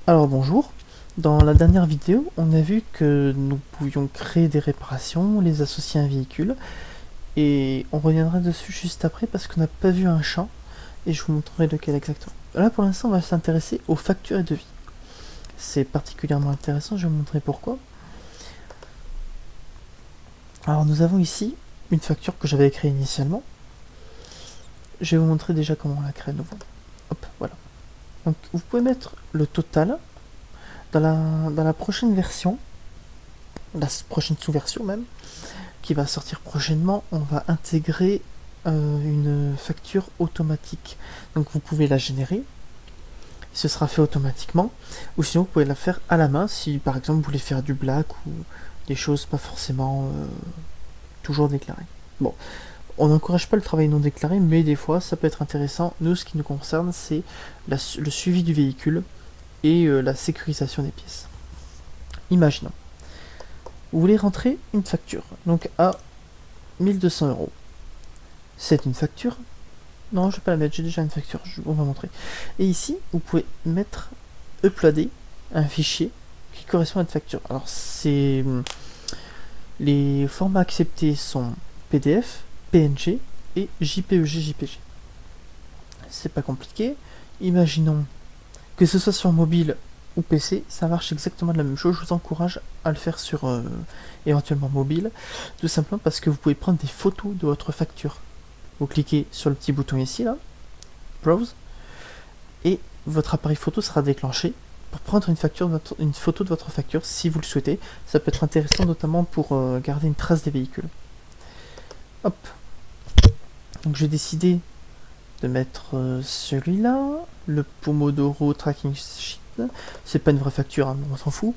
Alors bonjour, dans la dernière vidéo, on a vu que nous pouvions créer des réparations, les associer à un véhicule, et on reviendra dessus juste après parce qu'on n'a pas vu un champ, et je vous montrerai lequel exactement. Là pour l'instant on va s'intéresser aux factures et devis. C'est particulièrement intéressant, je vais vous montrer pourquoi. Alors nous avons ici une facture que j'avais créée initialement. Je vais vous montrer déjà comment on la crée à nouveau. Hop, voilà. Donc vous pouvez mettre le total dans la prochaine version, la prochaine sous-version même, qui va sortir prochainement, on va intégrer une facture automatique. Donc vous pouvez la générer, ce sera fait automatiquement, ou sinon vous pouvez la faire à la main si par exemple vous voulez faire du black ou des choses pas forcément toujours déclarées. Bon, on n'encourage pas le travail non déclaré, mais des fois ça peut être intéressant. Nous, ce qui nous concerne, c'est le suivi du véhicule et la sécurisation des pièces. Imaginons, vous voulez rentrer une facture, donc à 1200 euros. C'est une facture. Non, je vais pas la mettre, j'ai déjà une facture, on va montrer. Et ici, vous pouvez mettre, uploader un fichier qui correspond à une facture. Alors, les formats acceptés sont PDF, PNG et JPEG, JPG. C'est pas compliqué. Imaginons que ce soit sur mobile ou PC, ça marche exactement de la même chose. Je vous encourage à le faire sur éventuellement mobile, tout simplement parce que vous pouvez prendre des photos de votre facture. Vous cliquez sur le petit bouton ici, là, Browse, et votre appareil photo sera déclenché pour prendre une photo de votre facture si vous le souhaitez. Ça peut être intéressant notamment pour garder une trace des véhicules. Hop. Donc j'ai décidé de mettre celui-là, le Pomodoro Tracking Sheet. C'est pas une vraie facture, hein, on s'en fout.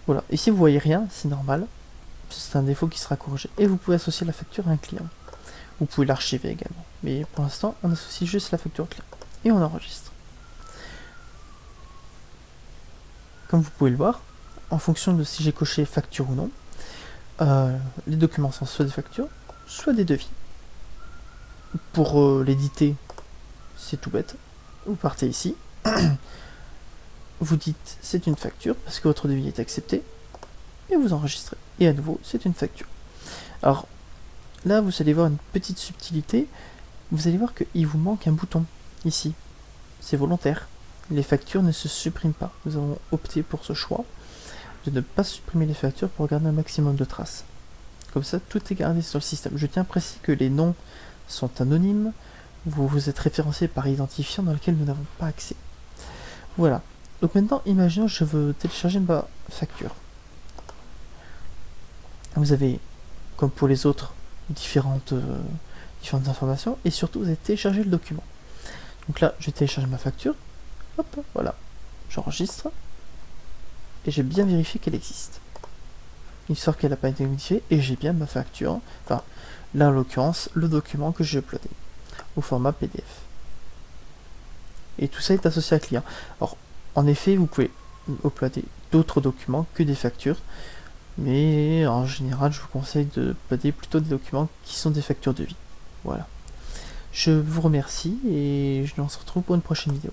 Voilà. Ici vous voyez rien, c'est normal. C'est un défaut qui sera corrigé. Et vous pouvez associer la facture à un client. Vous pouvez l'archiver également. Mais pour l'instant, on associe juste la facture client. Et on enregistre. Comme vous pouvez le voir, en fonction de si j'ai coché facture ou non, les documents sont soit des factures, soit des devis. Pour l'éditer, c'est tout bête. Vous partez ici. Vous dites c'est une facture parce que votre devis est accepté. Et vous enregistrez. Et à nouveau, c'est une facture. Alors, là, vous allez voir une petite subtilité. Vous allez voir qu'il vous manque un bouton ici. C'est volontaire. Les factures ne se suppriment pas. Nous avons opté pour ce choix de ne pas supprimer les factures pour garder un maximum de traces. Comme ça, tout est gardé sur le système. Je tiens à préciser que les noms sont anonymes. Vous êtes référencé par identifiant dans lequel nous n'avons pas accès. Voilà. Donc maintenant, imaginons que je veux télécharger ma facture. Vous avez, comme pour les autres, différentes informations, et surtout vous allez télécharger le document. Donc là, je télécharge ma facture, hop, voilà, j'enregistre, et j'ai bien vérifié qu'elle existe. Histoire qu'elle n'a pas été modifiée, et j'ai bien ma facture, enfin, là en l'occurrence, le document que j'ai uploadé, au format PDF. Et tout ça est associé à client. Alors, en effet, vous pouvez uploader d'autres documents que des factures, mais en général, je vous conseille de uploader plutôt des documents qui sont des factures de vie. Voilà. Je vous remercie et je nous retrouve pour une prochaine vidéo.